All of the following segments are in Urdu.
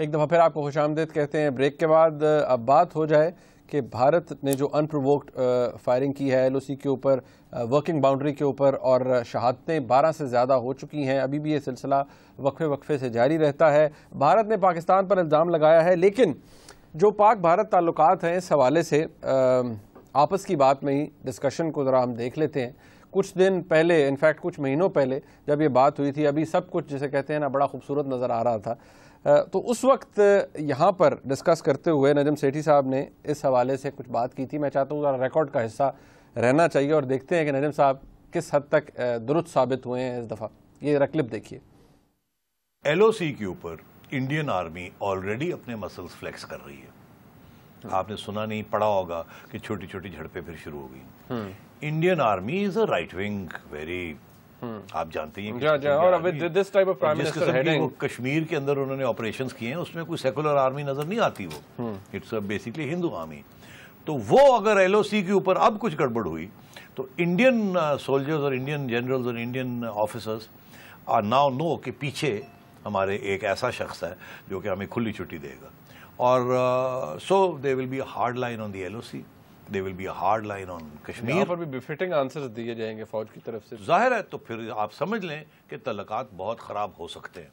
ایک دفعہ پھر آپ کو خوش آمدید کہتے ہیں بریک کے بعد. اب بات ہو جائے کہ بھارت نے جو انپرووکڈ فائرنگ کی ہے LOC کے اوپر، ورکنگ باؤنڈری کے اوپر، اور شہادتیں 12 سے زیادہ ہو چکی ہیں. ابھی بھی یہ سلسلہ وقفے سے جاری رہتا ہے. بھارت نے پاکستان پر الزام لگایا ہے، لیکن جو پاک بھارت تعلقات ہیں اس حوالے سے آپس کی بات میں ہی ڈسکشن کو ذرا ہم دیکھ لیتے ہیں. کچھ دن پہلے، انفیکٹ کچھ مہینوں پہلے جب یہ بات ہوئی تھی، ابھی سب کچھ جسے کہتے ہیں نا بڑا خوبصورت نظر آ رہا تھا، تو اس وقت یہاں پر ڈسکس کرتے ہوئے نجم سیٹھی صاحب نے اس حوالے سے کچھ بات کی تھی. میں چاہتا ہوں ذرا ریکارڈ کا حصہ رہنا چاہیے اور دیکھتے ہیں کہ نجم صاحب کس حد تک درست ثابت ہوئے ہیں اس دفعہ. یہ کلپ دیکھیے. LOC کے اوپر انڈین آرمی آلریڈی اپنے مسلز فلیکس کر رہی ہے. آپ نے سنا نہیں پڑا ہوگا کہ چھوٹی چھوٹی جھڑپیں پھر شروع ہو گئی. Indian army is a right wing very, آپ جانتے ہیں جس قسم کی کشمیر کے اندر انہوں نے آپریشنز کیے ہیں اس میں کوئی سیکولر آرمی نظر نہیں آتی. وہ اٹس بیسکلی ہندو آرمی. تو وہ اگر LOC کے اوپر اب کچھ گڑبڑ ہوئی تو انڈین سولجرز اور انڈین جنرلز اور انڈین آفیسرز آر ناؤ نو کہ پیچھے ہمارے ایک ایسا شخص ہے جو کہ ہمیں کھلی چھٹی دے گا. اور so there will be a hard line on the LOC, there will be a hard line on Kashmir. یہاں پر بھی بفٹنگ آنسرز دیے جائیں گے فوج کی طرف سے. ظاہر ہے. تو پھر آپ سمجھ لیں کہ تعلقات بہت خراب ہو سکتے ہیں.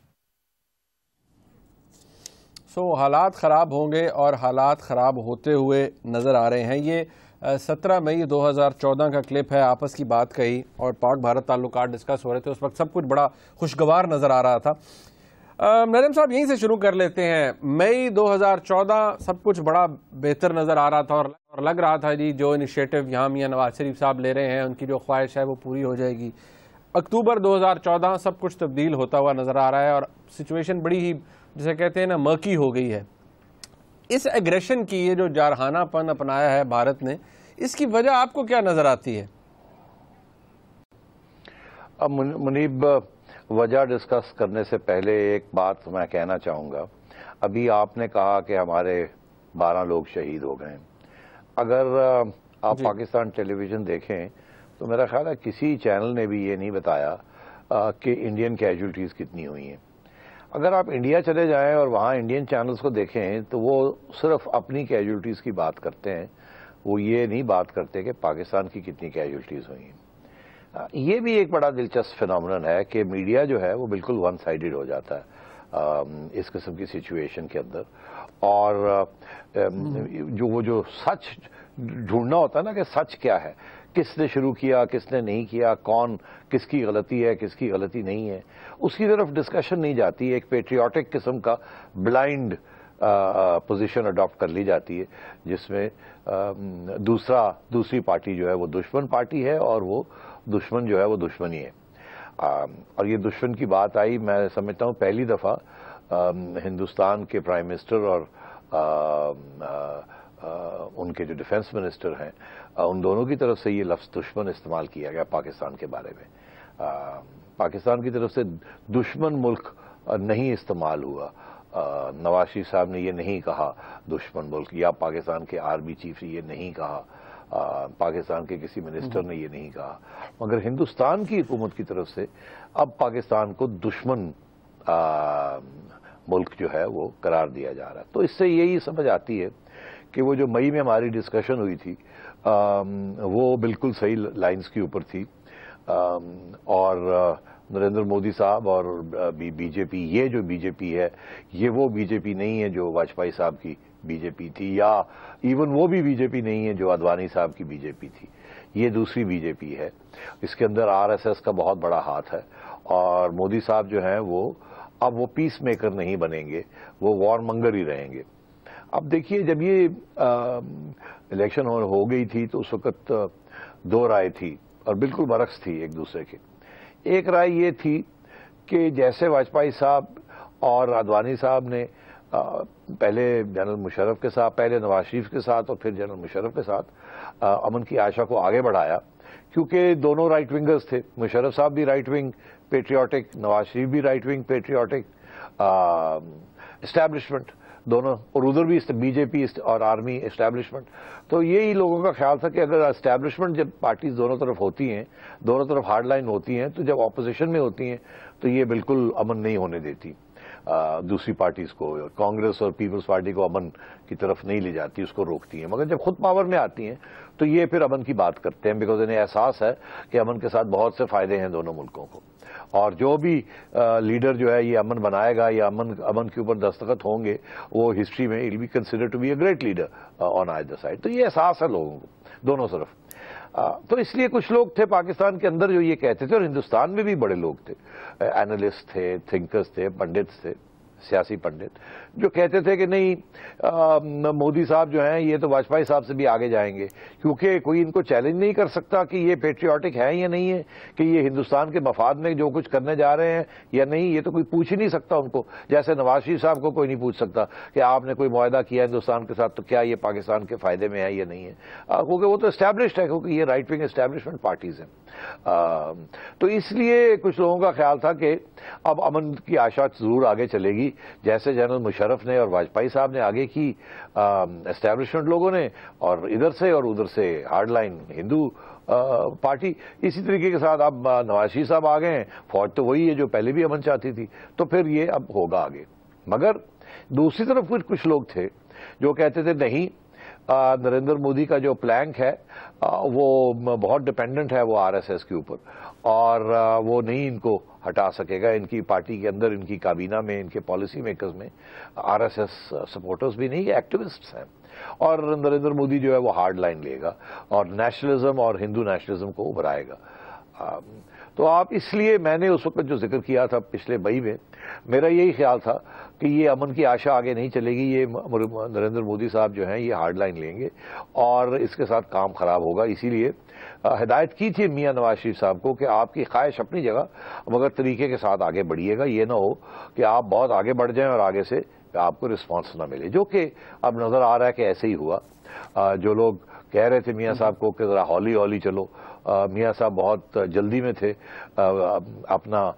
حالات خراب ہوں گے اور حالات خراب ہوتے ہوئے نظر آ رہے ہیں. یہ 17 مئی 2014 کا کلپ ہے. آپس کی بات کہی اور پاک بھارت تعلقات ڈسکس ہو رہے تھے. اس وقت سب کچھ بڑا خوشگوار نظر آ رہا تھا. نجم صاحب یہیں سے شروع کر لیتے ہیں. مئی 2014 سب کچھ بڑا بہتر نظر آ رہا تھا اور لگ رہا تھا جی جو انیشیٹو یہاں میاں نواز شریف صاحب لے رہے ہیں ان کی جو خواہش ہے وہ پوری ہو جائے گی. اکتوبر 2014 سب کچھ تبدیل ہوتا ہوا نظر آ رہا ہے اور سچویشن بڑی ہی جسے کہتے ہیں نا مرکی ہو گئی ہے. اس ایگریشن کی یہ جو جارحانہ پن اپنایا ہے بھارت نے، اس کی وجہ آپ کو کیا نظر آتی ہے؟ اب منیب، وجہ ڈسکس کرنے سے پہلے ایک بات میں کہنا چاہوں گا. ابھی آپ نے کہا کہ ہمارے 12 لوگ شہید ہو گئے. اگر آپ پاکستان ٹیلی ویژن دیکھیں تو میرا خیال ہے کسی چینل نے بھی یہ نہیں بتایا کہ انڈین کیجولٹیز کتنی ہوئی ہیں. اگر آپ انڈیا چلے جائیں اور وہاں انڈین چینلز کو دیکھیں تو وہ صرف اپنی کیجولٹیز کی بات کرتے ہیں. وہ یہ نہیں بات کرتے کہ پاکستان کی کتنی کیجولٹیز ہوئی ہیں. یہ بھی ایک بڑا دلچسپ فینومینن ہے کہ میڈیا جو ہے وہ بالکل ون سائیڈڈ ہو جاتا ہے اس قسم کی سچویشن کے اندر. اور جو سچ ڈھونڈنا ہوتا ہے نا کہ سچ کیا ہے، کس نے شروع کیا، کس نے نہیں کیا، کون کس کی غلطی ہے، کس کی غلطی نہیں ہے، اس کی طرف ڈسکشن نہیں جاتی. ایک پیٹریوٹک قسم کا بلائنڈ پوزیشن اڈاپٹ کر لی جاتی ہے جس میں دوسری پارٹی جو ہے وہ دشمن پارٹی ہے اور وہ دشمن جو ہے وہ دشمنی ہے. اور یہ دشمن کی بات آئی، میں سمجھتا ہوں پہلی دفعہ ہندوستان کے پرائم منسٹر اور ان کے جو ڈیفنس منسٹر ہیں ان دونوں کی طرف سے یہ لفظ دشمن استعمال کیا گیا پاکستان کے بارے میں. پاکستان کی طرف سے دشمن ملک نہیں استعمال ہوا. نواز شریف صاحب نے یہ نہیں کہا دشمن ملک، یا پاکستان کے آرمی چیف نے یہ نہیں کہا، پاکستان کے کسی منسٹر نے یہ نہیں کہا. مگر ہندوستان کی حکومت کی طرف سے اب پاکستان کو دشمن ملک جو ہے وہ قرار دیا جا رہا ہے. تو اس سے یہی سمجھ آتی ہے کہ وہ جو مئی میں ہماری ڈسکشن ہوئی تھی وہ بالکل صحیح لائنز کے اوپر تھی. اور نریندر مودی صاحب اور بی جے پی، یہ جو بی جے پی ہے یہ وہ بی جے پی نہیں ہے جو واجپئی صاحب کی بی جے پی تھی، یا ایون وہ بھی بی جے پی نہیں ہے جو اڈوانی صاحب کی بی جے پی تھی. یہ دوسری بی جے پی ہے. اس کے اندر RSS کا بہت بڑا ہاتھ ہے. اور مودی صاحب جو ہیں اب وہ پیس میکر نہیں بنیں گے، وہ وار منگر ہی رہیں گے. اب دیکھیے جب یہ الیکشن ہو گئی تھی تو اس وقت دو رائے تھی اور بالکل برعکس تھی ایک دوسرے کے. ایک رائے یہ تھی کہ جیسے واجپئی صاحب اور اڈوانی صاحب نے پہلے جنرل مشرف کے ساتھ، پہلے نواز شریف کے ساتھ اور پھر جنرل مشرف کے ساتھ امن کی آشا کو آگے بڑھایا، کیونکہ دونوں رائٹ ونگرز تھے. مشرف صاحب بھی right wing patriotic, Nawaz Sharif بھی رائٹ ونگ پیٹریوٹک، اسٹیبلشمنٹ دونوں، اور ادھر بھی بی جے پی اور آرمی اسٹیبلشمنٹ. تو یہی لوگوں کا خیال تھا کہ اگر اسٹیبلشمنٹ جب پارٹیز دونوں طرف ہوتی ہیں، دونوں طرف ہارڈ لائن ہوتی ہیں، تو جب اپوزیشن میں ہوتی ہیں تو یہ بالکل امن نہیں ہونے دیتی. دوسری پارٹیز کو، کانگریس اور پیپلز پارٹی کو امن کی طرف نہیں لے جاتی، اس کو روکتی ہیں، مگر جب خود پاور میں آتی ہیں تو یہ پھر امن کی بات کرتے ہیں، بیکاز انہیں احساس ہے کہ امن کے ساتھ بہت سے فائدے ہیں دونوں ملکوں کو، اور جو بھی لیڈر جو ہے یہ امن بنائے گا یا امن کے اوپر دستخط ہوں گے، وہ ہسٹری میں it be consider to be a great leader on either side. تو یہ احساس ہے لوگوں کو دونوں طرف. تو اس لیے کچھ لوگ تھے پاکستان کے اندر جو یہ کہتے تھے، اور ہندوستان میں بھی بڑے لوگ تھے، اینالسٹ تھے، تھنکرز تھے، پنڈت تھے، سیاسی پنڈت، جو کہتے تھے کہ نہیں مودی صاحب جو ہیں یہ تو واجپئی صاحب سے بھی آگے جائیں گے، کیونکہ کوئی ان کو چیلنج نہیں کر سکتا کہ یہ پیٹریوٹک ہے یا نہیں ہے، کہ یہ ہندوستان کے مفاد میں جو کچھ کرنے جا رہے ہیں یا نہیں، یہ تو کوئی پوچھ ہی نہیں سکتا ان کو. جیسے نواز شریف صاحب کو کوئی نہیں پوچھ سکتا کہ آپ نے کوئی معاہدہ کیا ہندوستان کے ساتھ تو کیا یہ پاکستان کے فائدے میں ہے یا نہیں ہے، کیونکہ وہ تو اسٹیبلشڈ ہے، کیونکہ یہ رائٹ ونگ اسٹیبلشمنٹ پارٹیز ہیں. تو اس لیے کچھ لوگوں کا خیال تھا کہ اب امن کی آشا ضرور آگے چلے گی، جیسے جنرل مشرف نے اور واجپئی صاحب نے آگے کی اسٹیبلشمنٹ لوگوں نے، اور ادھر سے اور ادھر سے ہارڈ لائن ہندو پارٹی، اسی طریقے کے ساتھ اب نواز شریف صاحب آ گئے ہیں، فوج تو وہی ہے جو پہلے بھی امن چاہتی تھی، تو پھر یہ اب ہوگا آگے. مگر دوسری طرف کچھ لوگ تھے جو کہتے تھے نہیں، نریندر مودی کا جو پلانک ہے وہ بہت ڈپینڈنٹ ہے وہ آر ایس ایس کے اوپر، اور وہ نہیں ان کو ہٹا سکے گا. ان کی پارٹی کے اندر، ان کی کابینہ میں، ان کے پالیسی میکرز میں آر ایس ایس سپورٹرز بھی نہیں، ایکٹیوسٹس ہیں، اور نریندر مودی جو ہے وہ ہارڈ لائن لے گا اور نیشنلزم اور ہندو نیشنلزم کو ابھرائے گا. تو آپ اس لیے میں نے اس وقت جو ذکر کیا تھا پچھلے مئی میں، میرا یہی خیال تھا کہ یہ امن کی آشا آگے نہیں چلے گی، یہ نریندر مودی صاحب جو ہیں یہ ہارڈ لائن لیں گے اور اس کے ساتھ کام خراب ہوگا. اسی لیے ہدایت کی تھی میاں نواز شریف صاحب کو کہ آپ کی خواہش اپنی جگہ مگر طریقے کے ساتھ آگے بڑھیے گا، یہ نہ ہو کہ آپ بہت آگے بڑھ جائیں اور آگے سے آپ کو رسپانس نہ ملے، جو کہ اب نظر آ رہا ہے کہ ایسے ہی ہوا. جو لوگ کہہ رہے تھے میاں صاحب کو کہ ذرا ہولی ہولی چلو، میاں صاحب بہت جلدی میں تھے اپنا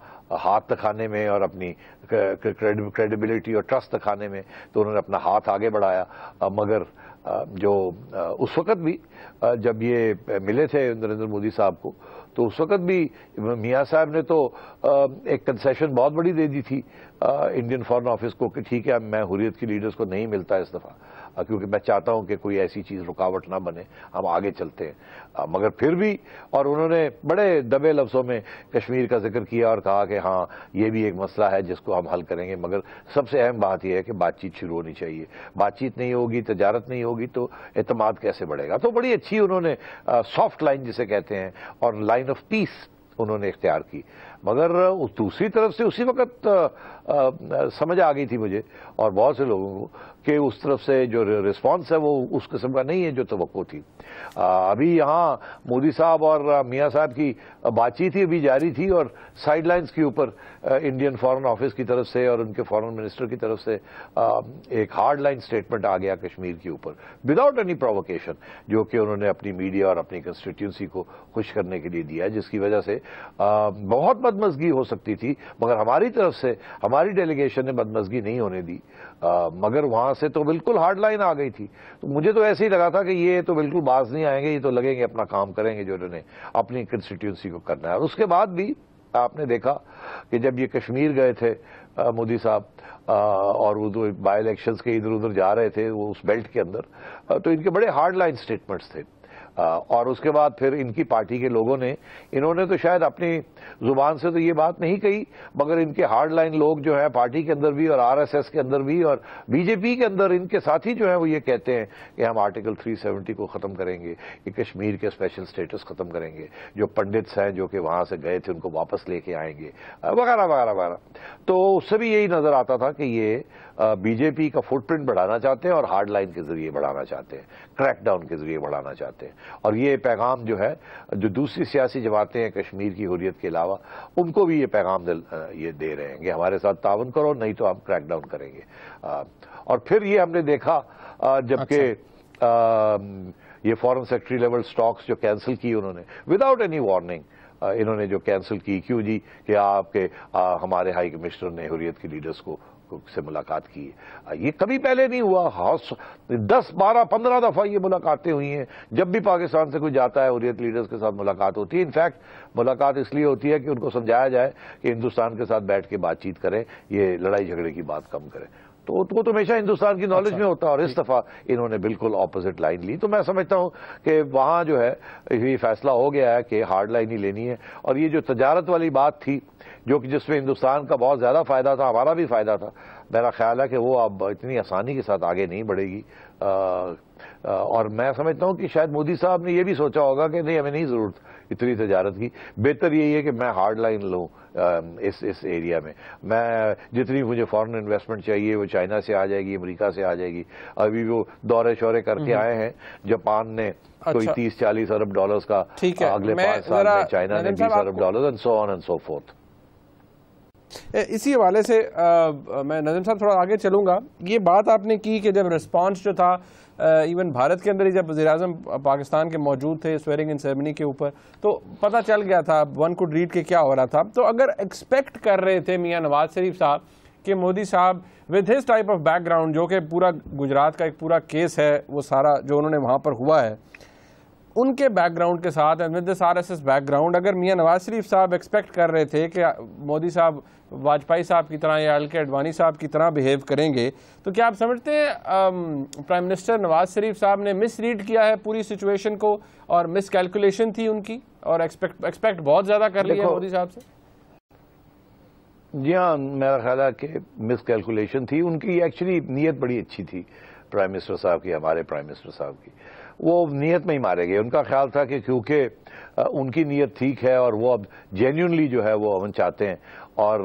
ہاتھ دکھانے میں اور اپنی کریڈیبلٹی اور ٹرسٹ دکھانے میں، تو انہوں نے اپنا ہاتھ آگے بڑھایا. مگر جو اس وقت بھی جب یہ ملے تھے نریندر مودی صاحب کو، تو اس وقت بھی میاں صاحب نے تو ایک کنسیشن بہت بڑی دے دی تھی انڈین فارن آفس کو کہ ٹھیک ہے میں حریت کی لیڈرز کو نہیں ملتا اس دفعہ، کیونکہ میں چاہتا ہوں کہ کوئی ایسی چیز رکاوٹ نہ بنے، ہم آگے چلتے ہیں. مگر پھر بھی، اور انہوں نے بڑے دبے لفظوں میں کشمیر کا ذکر کیا اور کہا کہ ہاں یہ بھی ایک مسئلہ ہے جس کو ہم حل کریں گے، مگر سب سے اہم بات یہ ہے کہ بات چیت شروع ہونی چاہیے. بات چیت نہیں ہوگی، تجارت نہیں ہوگی تو اعتماد کیسے بڑھے گا. تو بڑی اچھی انہوں نے سافٹ لائن جسے کہتے ہیں اور لائن آف پیس انہوں نے اختیار کی. مگر دوسری طرف سے اسی وقت سمجھ آ گئی تھی مجھے اور بہت سے لوگوں کو کہ اس طرف سے جو رسپانس ہے وہ اس قسم کا نہیں ہے جو توقع تھی. ابھی یہاں مودی صاحب اور میاں صاحب کی بات چیت ہی ابھی جاری تھی، اور سائڈ لائنز کے اوپر انڈین فارن آفس کی طرف سے اور ان کے فارن منسٹر کی طرف سے ایک ہارڈ لائن سٹیٹمنٹ آ گیا کشمیر کے اوپر وداؤٹ اینی پرووکیشن، جو کہ انہوں نے اپنی میڈیا اور اپنی کنسٹیٹیوئنسی کو خوش کرنے کے لیے دیا، جس کی وجہ سے بہت بدمزگی ہو سکتی تھی، مگر ہماری طرف سے ہماری ڈیلیگیشن نے بدمزگی نہیں ہونے دی. مگر وہاں سے تو بالکل ہارڈ لائن آ گئی تھی. تو مجھے تو ایسے ہی لگا تھا کہ یہ تو بالکل باز نہیں آئیں گے، یہ تو لگیں گے اپنا کام کریں گے جو انہوں نے اپنی کنسٹیٹیوئنسی کو کرنا ہے. اور اس کے بعد بھی آپ نے دیکھا کہ جب یہ کشمیر گئے تھے مودی صاحب اور وہ بائی الیکشنز کے ادھر ادھر جا رہے تھے وہ اس بیلٹ کے اندر، تو ان کے بڑے ہارڈ لائن سٹیٹمنٹس تھے. اور اس کے بعد پھر ان کی پارٹی کے لوگوں نے، انہوں نے تو شاید اپنی زبان سے تو یہ بات نہیں کہی، مگر ان کے ہارڈ لائن لوگ جو ہیں پارٹی کے اندر بھی اور آر ایس ایس کے اندر بھی اور بی جے پی کے اندر، ان کے ساتھی جو ہیں وہ یہ کہتے ہیں کہ ہم آرٹیکل 370 کو ختم کریں گے، کہ کشمیر کے اسپیشل سٹیٹس ختم کریں گے، جو پنڈتس ہیں جو کہ وہاں سے گئے تھے ان کو واپس لے کے آئیں گے، وغیرہ وغیرہ وغیرہ. تو اس سے بھی یہی نظر آتا تھا کہ یہ بی جے پی کا فٹ پرنٹ بڑھانا چاہتے ہیں اور ہارڈ لائن کے ذریعے بڑھانا چاہتے ہیں، کریک ڈاؤن کے ذریعے بڑھانا چاہتے ہیں. اور یہ پیغام جو ہے جو دوسری سیاسی جماعتیں ہیں کشمیر کی حریت کے علاوہ، ان کو بھی یہ پیغام یہ دے رہے ہیں کہ ہمارے ساتھ تعاون کرو نہیں تو ہم کریک ڈاؤن کریں گے. اور پھر یہ ہم نے دیکھا جبکہ یہ فارن سیکرٹری لیول سٹاکس جو کینسل کی انہوں نے وداؤٹ اینی وارننگ، انہوں نے جو کینسل کی، کیوں جی کہ آپ کے ہمارے ہائی کمشنر نے حریت کے لیڈرز کو سے ملاقات کی ہے. یہ کبھی پہلے نہیں ہوا. 10 12 15 دفعہ یہ ملاقاتیں ہوئی ہیں. جب بھی پاکستان سے کوئی جاتا ہے حریت لیڈرز کے ساتھ ملاقات ہوتی ہے. انفیکٹ ملاقات اس لیے ہوتی ہے کہ ان کو سمجھایا جائے کہ ہندوستان کے ساتھ بیٹھ کے بات چیت کریں, یہ لڑائی جھگڑے کی بات کم کریں. تو وہ تو ہمیشہ ہندوستان کی نالج میں ہوتا ہے, اور اس دفعہ انہوں نے بالکل اپوزٹ لائن لی. تو میں سمجھتا ہوں کہ وہاں جو ہے یہ فیصلہ ہو گیا ہے کہ ہارڈ لائن ہی لینی ہے. اور یہ جو تجارت والی بات تھی جو کہ جس میں ہندوستان کا بہت زیادہ فائدہ تھا, ہمارا بھی فائدہ تھا, میرا خیال ہے کہ وہ اب اتنی آسانی کے ساتھ آگے نہیں بڑھے گی. اور میں سمجھتا ہوں کہ شاید مودی صاحب نے یہ بھی سوچا ہوگا کہ نہیں, ہمیں نہیں ضرورت اتنی تجارت کی, بہتر یہی ہے کہ میں ہارڈ لائن لوں اس ایریا میں. میں جتنی مجھے فارن انویسٹمنٹ چاہیے وہ چائنا سے آ جائے گی, امریکہ سے آ جائے گی. ابھی وہ دورے شورے کر کے آئے ہیں. جاپان نے کوئی 30-40 ارب ڈالرز کا اگلے 5 سال میں, چائنا نے 20 ارب dollars, and so on and so forth. اسی حوالے سے میں نظم صاحب تھوڑا آگے چلوں گا. یہ بات آپ نے کی کہ جب رسپانس جو تھا ایون بھارت کے اندر ہی, جب وزیراعظم پاکستان کے موجود تھے سویرنگ ان سیرمنی کے اوپر, تو پتہ چل گیا تھا, ون کوڈ ریڈ کہ کیا ہو رہا تھا. تو اگر ایکسپیکٹ کر رہے تھے میاں نواز شریف صاحب کہ مودی صاحب with his type of back ground, جو کہ پورا گجرات کا ایک پورا کیس ہے, وہ سارا جو انہوں نے وہاں پر ہوا ہے, ان کے بیک گراؤنڈ کے ساتھ with this RSS back ground, اگر میاں نواز شریف صاحب ایکسپیکٹ کر رہے تھے کہ مودی صاحب واجپئی صاحب کی طرح یا LK اڈوانی صاحب کی طرح بہیو کریں گے, تو کیا آپ سمجھتے ہیں پرائم منسٹر نواز شریف صاحب نے مس ریڈ کیا ہے پوری سچویشن کو, اور مس کیلکولیشن تھی ان کی, اور ایکسپیکٹ بہت زیادہ کر لیا مودی صاحب سے؟ جی ہاں, میرا خیال ہے کہ مس کیلکولیشن تھی ان کی. ایکچولی نیت بڑی اچھی تھی پرائم منسٹر صاحب کی, ہمارے پرائم منسٹر صاحب کی. وہ نیت میں ہی مارے گئے. ان کا خیال تھا کہ کیونکہ ان کی نیت ٹھیک ہے اور وہ اب جینیونلی جو ہے وہ امن چاہتے ہیں اور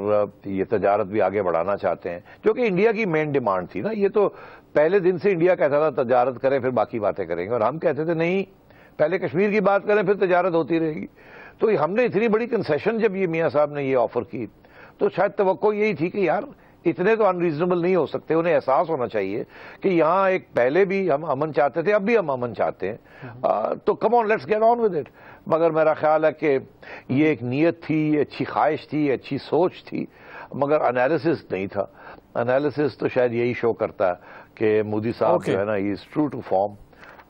یہ تجارت بھی آگے بڑھانا چاہتے ہیں, جو کہ انڈیا کی مین ڈیمانڈ تھی نا. یہ تو پہلے دن سے انڈیا کہتا تھا تجارت کریں پھر باقی باتیں کریں گے, اور ہم کہتے تھے نہیں, پہلے کشمیر کی بات کریں پھر تجارت ہوتی رہے گی. تو ہم نے اتنی بڑی کنسیشن جب یہ میاں صاحب نے یہ آفر کی, تو شاید توقع یہی تھی کہ یار اتنے تو انریزنیبل نہیں ہو سکتے. انہیں احساس ہونا چاہیے کہ یہاں ایک پہلے بھی ہم امن چاہتے تھے, اب بھی ہم امن چاہتے ہیں, تو come on let's get on with it. مگر میرا خیال ہے کہ یہ ایک نیت تھی, یہ اچھی خواہش تھی, اچھی سوچ تھی, مگر انالیسس نہیں تھا. انالیسس تو شاید یہی شو کرتا ہے کہ مودی صاحب جو ہے نا, ہی از ٹرو ٹو فارم,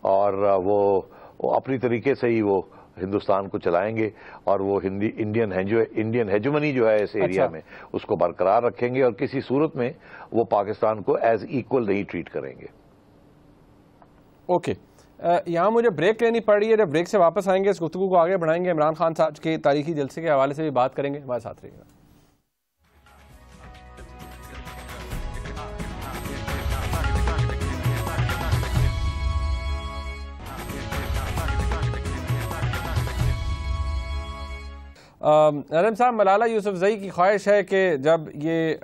اور وہ اپنی طریقے سے ہی وہ ہندوستان کو چلائیں گے, اور وہ انڈین ہیجمنی جو ہے اس ایریا میں اس کو برقرار رکھیں گے, اور کسی صورت میں وہ پاکستان کو ایز ایکول نہیں ٹریٹ کریں گے. اوکے, یہاں مجھے بریک لینی پڑ رہی ہے. جب بریک سے واپس آئیں گے اس گفتگو کو آگے بڑھائیں گے. عمران خان صاحب کے تاریخی جلسے کے حوالے سے بھی بات کریں گے. ہمارے ساتھ رہیے گا. نظم صاحب, ملالہ یوسفزئی کی خواہش ہے کہ جب یہ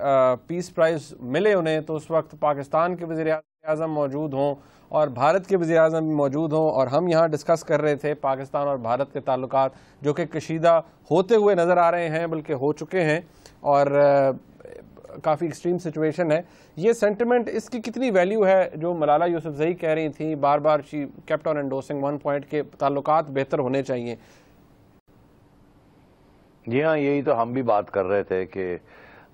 پیس پرائز ملے انہیں تو اس وقت پاکستان کے وزیر اعظم موجود ہوں اور بھارت کے وزیر اعظم بھی موجود ہوں, اور ہم یہاں ڈسکس کر رہے تھے پاکستان اور بھارت کے تعلقات جو کہ کشیدہ ہوتے ہوئے نظر آ رہے ہیں, بلکہ ہو چکے ہیں, اور کافی ایکسٹریم سچویشن ہے. یہ سینٹیمنٹ, اس کی کتنی ویلیو ہے جو ملالہ یوسفزئی کہہ رہی تھیں بار بار, she kept on endorsing one point کے تعلقات بہتر ہونے چاہیے؟ جی ہاں, یہی تو ہم بھی بات کر رہے تھے کہ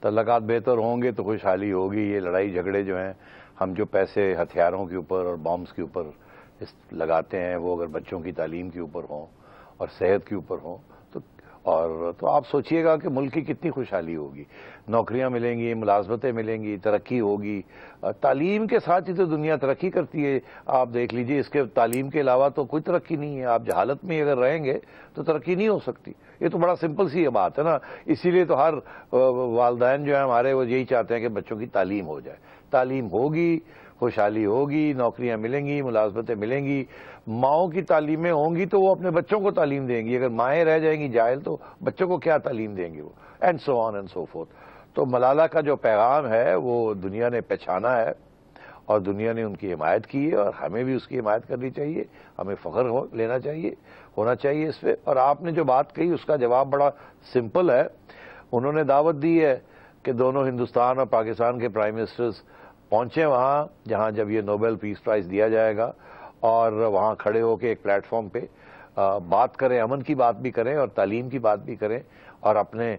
تعلقات بہتر ہوں گے تو خوشحالی ہوگی. یہ لڑائی جھگڑے جو ہیں, ہم جو پیسے ہتھیاروں کے اوپر اور بامز کے اوپر لگاتے ہیں, وہ اگر بچوں کی تعلیم کے اوپر ہوں اور صحت کے اوپر ہوں تو آپ سوچئے گا کہ ملک کی کتنی خوشحالی ہوگی. نوکریاں ملیں گی, ملازمتیں ملیں گی, ترقی ہوگی. تعلیم کے ساتھ ہی تو دنیا ترقی کرتی ہے. آپ دیکھ لیجئے, اس کے تعلیم کے علاوہ تو کوئی ترقی نہیں ہے. آپ جہالت میں اگر رہیں گے تو ترقی نہیں ہو سکتی. یہ تو بڑا سمپل سی بات ہے نا. اسی لیے تو ہر والدین جو ہیں ہمارے, وہ یہی چاہتے ہیں کہ بچوں کی تعلیم ہو جائے. تعلیم ہوگی, خوشحالی ہوگی, نوکریاں ملیں گی, ملازمتیں ملیں گی. ماؤں کی تعلیمیں ہوں گی تو وہ اپنے بچوں کو تعلیم دیں گی. اگر مائیں رہ جائیں گی جاہل تو بچوں کو کیا تعلیم دیں گی وہ, and so on and so fourth. تو ملالہ کا جو پیغام ہے وہ دنیا نے پہچانا ہے, اور دنیا نے ان کی حمایت کی ہے, اور ہمیں بھی اس کی حمایت کرنی چاہیے. ہمیں فخر لینا چاہیے, ہونا چاہیے اس پہ. اور آپ نے جو بات کہی اس کا جواب بڑا سمپل ہے. انہوں نے دعوت دی ہے کہ دونوں ہندوستان اور پاکستان کے پرائم منسٹرز پہنچیں وہاں جہاں جب یہ نوبل پیس پرائز دیا جائے گا, اور وہاں کھڑے ہو کے ایک پلیٹ فارم پہ بات کریں, امن کی بات بھی کریں اور تعلیم کی بات بھی کریں, اور اپنے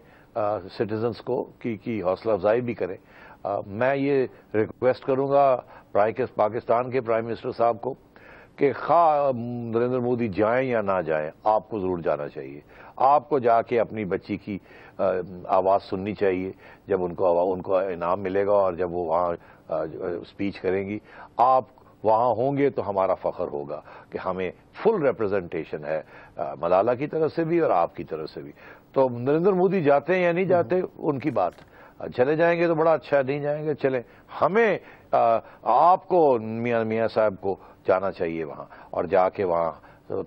سٹیزنز کو کی حوصلہ افزائی بھی کریں. میں یہ ریکویسٹ کروں گا پاکستان کے پرائم منسٹر صاحب کو کہ خواہ نریندر مودی جائیں یا نہ جائیں، آپ کو ضرور جانا چاہیے. آپ کو جا کے اپنی بچی کی آواز سننی چاہیے جب ان کو انعام ملے گا، اور جب وہ وہاں اسپیچ کریں گی. آپ وہاں ہوں گے تو ہمارا فخر ہوگا کہ ہمیں فل ریپرزنٹیشن ہے ملالہ کی طرف سے بھی اور آپ کی طرف سے بھی. تو نریندر مودی جاتے ہیں یا نہیں جاتے ان کی بات، چلے جائیں گے تو بڑا اچھا، نہیں جائیں گے چلیں. ہمیں آپ کو میاں صاحب کو جانا چاہیے وہاں، اور جا کے وہاں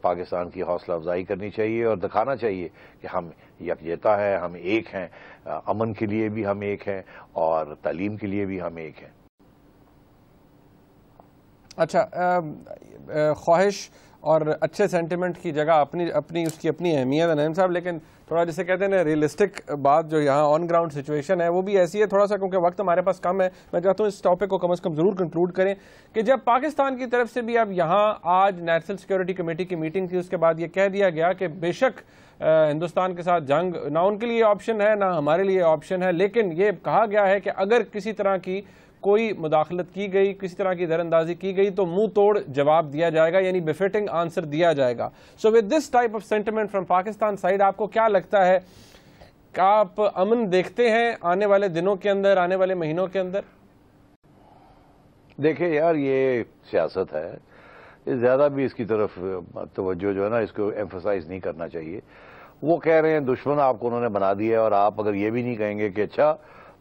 پاکستان کی حوصلہ افزائی کرنی چاہیے اور دکھانا چاہیے کہ ہم یکجہتا ہے، ہم ایک ہیں، امن کے لیے بھی ہم ایک ہیں اور تعلیم کے لیے بھی ہم ایک ہیں. اچھا، خواہش اور اچھے سینٹیمنٹ کی جگہ اس کی اپنی اہمیت ہے نعیم صاحب، لیکن تھوڑا جسے کہتے ہیں ریئلسٹک بات جو یہاں آن گراؤنڈ سچویشن ہے وہ بھی ایسی ہے تھوڑا سا، کیونکہ وقت ہمارے پاس کم ہے. میں چاہتا ہوں اس ٹاپک کو کم از کم ضرور کنکلوڈ کریں کہ جب پاکستان کی طرف سے بھی اب یہاں آج نیشنل سیکورٹی کمیٹی کی میٹنگ تھی، اس کے بعد یہ کہہ دیا گیا کہ بے شک ہندوستان کے ساتھ جنگ نہ ان کے لیے آپشن ہے نہ ہمارے لیے آپشن ہے، لیکن یہ کہا گیا ہے کہ اگر کسی طرح کی کوئی مداخلت کی گئی، کسی طرح کی دراندازی کی گئی تو منہ توڑ جواب دیا جائے گا، یعنی بefitting آنسر دیا جائے گا. So with this type of sentiment from Pakistan side, آپ کو کیا لگتا ہے کہ آپ امن دیکھتے ہیں آنے والے دنوں کے اندر، آنے والے مہینوں کے اندر؟ دیکھیں یار، یہ سیاست ہے، زیادہ بھی اس کی طرف توجہ جو ہے نا اس کو ایمفسائز نہیں کرنا چاہیے. وہ کہہ رہے ہیں دشمن آپ کو انہوں نے بنا دیا ہے، اور آپ اگر یہ بھی نہیں کہیں گے کہ اچھا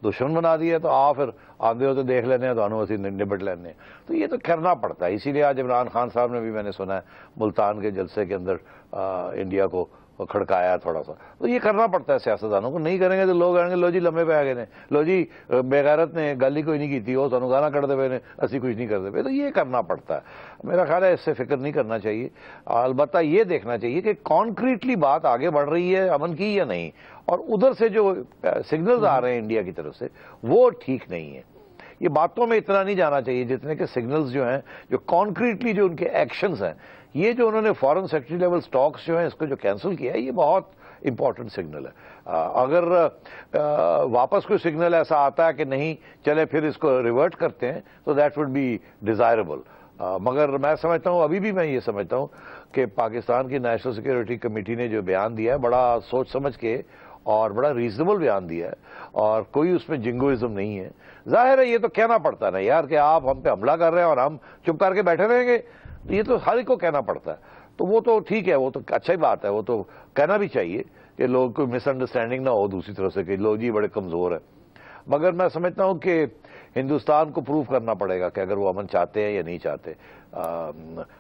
دشمن بنا دیا تو آپ پھر آدھے ہوتے دیکھ لینے ہیں تو انہوں سے نبٹ لینے ہیں. تو یہ تو کرنا پڑتا ہے. اسی لیے آج عمران خان صاحب نے بھی، میں نے سنا ہے، ملتان کے جلسے کے اندر انڈیا کو کھڑکایا تھوڑا سا. تو یہ کرنا پڑتا ہے سیاستدانوں کو. نہیں کریں گے تو لوگ آئیں گے لو جی لمبے پہ آ گئے نے، لو جی بےغیرت نے گل ہی کوئی نہیں کی تھی، وہ سانو گانا کٹتے پے نے، اسی کچھ نہیں کرتے پے. تو یہ کرنا پڑتا ہے. میرا خیال ہے اس سے فکر نہیں کرنا چاہیے. البتہ یہ دیکھنا چاہیے کہ کانکریٹلی بات آگے بڑھ رہی ہے امن کی یا نہیں، اور ادھر سے جو سگنلز آ رہے ہیں انڈیا کی طرف سے وہ ٹھیک نہیں ہے. یہ باتوں میں اتنا نہیں جانا چاہیے جتنے کہ سگنلز جو ہیں، جو کانکریٹلی جو ان کے ایکشنز ہیں. یہ جو انہوں نے فارن سیکرٹری لیول سٹاکس جو ہیں اس کو جو کینسل کیا ہے، یہ بہت امپورٹنٹ سگنل ہے. اگر واپس کوئی سگنل ایسا آتا ہے کہ نہیں چلے پھر اس کو ریورٹ کرتے ہیں تو دیٹ وڈ بی ڈیزائربل. مگر میں سمجھتا ہوں، ابھی بھی میں یہ سمجھتا ہوں کہ پاکستان کی نیشنل سیکورٹی کمیٹی نے جو بیان دیا ہے بڑا سوچ سمجھ کے اور بڑا ریزنیبل بیان دیا ہے، اور کوئی اس میں جنگوازم نہیں ہے. ظاہر ہے یہ تو کہنا پڑتا ہے نا یار کہ آپ ہم پہ حملہ کر رہے ہیں اور ہم چپ کر کے بیٹھے رہیں گے، تو یہ تو ہر ایک کو کہنا پڑتا ہے. تو وہ تو ٹھیک ہے، وہ تو اچھا ہی بات ہے، وہ تو کہنا بھی چاہیے کہ لوگ کوئی مس انڈرسٹینڈنگ نہ ہو دوسری طرف سے کہ لوگ جی بڑے کمزور ہیں. مگر میں سمجھتا ہوں کہ ہندوستان کو پروف کرنا پڑے گا کہ اگر وہ امن چاہتے ہیں یا نہیں چاہتے.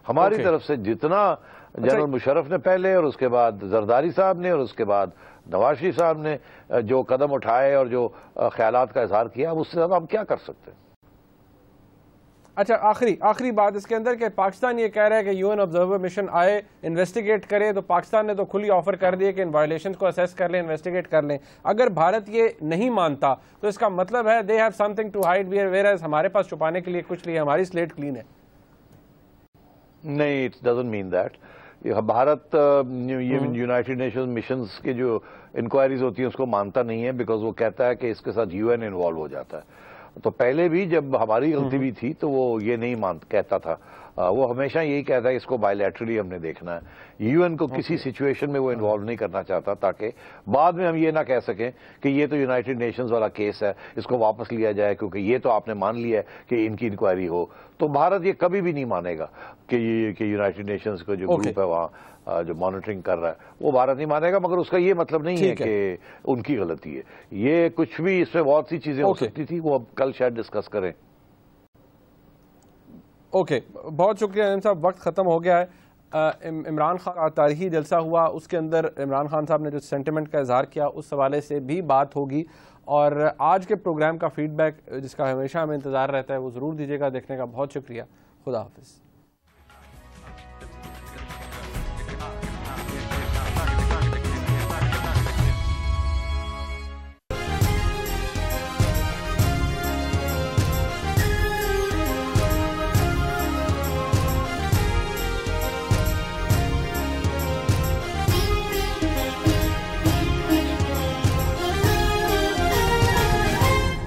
ہماری طرف سے جتنا جنرل مشرف نے پہلے اور اس کے بعد زرداری صاحب نے اور اس کے بعد نواز شریف صاحب نے جو قدم اٹھائے اور جو خیالات کا اظہار کیا، اس سے زیادہ ہم کیا کر سکتے ہیں. اچھا، آخری بات اس کے اندر کہ پاکستان یہ کہہ رہا ہے کہ یو این آبزرور مشن آئے انویسٹیگیٹ کرے، تو پاکستان نے تو کھلی آفر کر دی کہ ان وائلیشنز کو اسیس کر لیں، انویسٹیگیٹ کر لیں. اگر بھارت یہ نہیں مانتا تو اس کا مطلب ہے they have something to hide where ہمارے پاس چھپانے کے لیے کچھ نہیں ہے، ہماری سلیٹ کلین ہے. نہیں، it doesn't mean that. Bharat United nations missions کے جو انکوائریز ہوتی ہیں اس کو مانتا نہیں ہے، بیکاز وہ کہتا ہے کہ اس کے ساتھ یو این انوالو ہو جاتا ہے. تو پہلے بھی جب ہماری غلطی بھی تھی تو وہ یہ نہیں کہتا تھا. وہ ہمیشہ یہی کہتا ہے اس کو بائیلیٹرلی ہم نے دیکھنا ہے. یو این کو کسی سچویشن میں وہ انوالو نہیں کرنا چاہتا تاکہ بعد میں ہم یہ نہ کہہ سکیں کہ یہ تو یونائٹڈ نیشنز والا کیس ہے، اس کو واپس لیا جائے کیونکہ یہ تو آپ نے مان لیا ہے کہ ان کی انکوائری ہو. تو بھارت یہ کبھی بھی نہیں مانے گا کہ یونائٹڈ نیشنز کا جو گروپ ہے وہاں جو مانیٹرنگ کر رہا ہے وہ بھارت نہیں مانے گا. مگر اس کا یہ مطلب نہیں ہے کہ ان کی غلطی ہے. یہ کچھ بھی اس میں بہت سی چیزیں ہو سکتی تھی، وہ اب کل شاید ڈسکس کریں. اوکے، بہت شکریہ نعیم صاحب، وقت ختم ہو گیا ہے. عمران خان کا تاریخی جلسہ ہوا، اس کے اندر عمران خان صاحب نے جو سینٹیمنٹ کا اظہار کیا اس حوالے سے بھی بات ہوگی، اور آج کے پروگرام کا فیڈ بیک جس کا ہمیشہ ہمیں انتظار رہتا ہے وہ ضرور دیجیے گا. دیکھنے کا بہت شکریہ. خدا حافظ.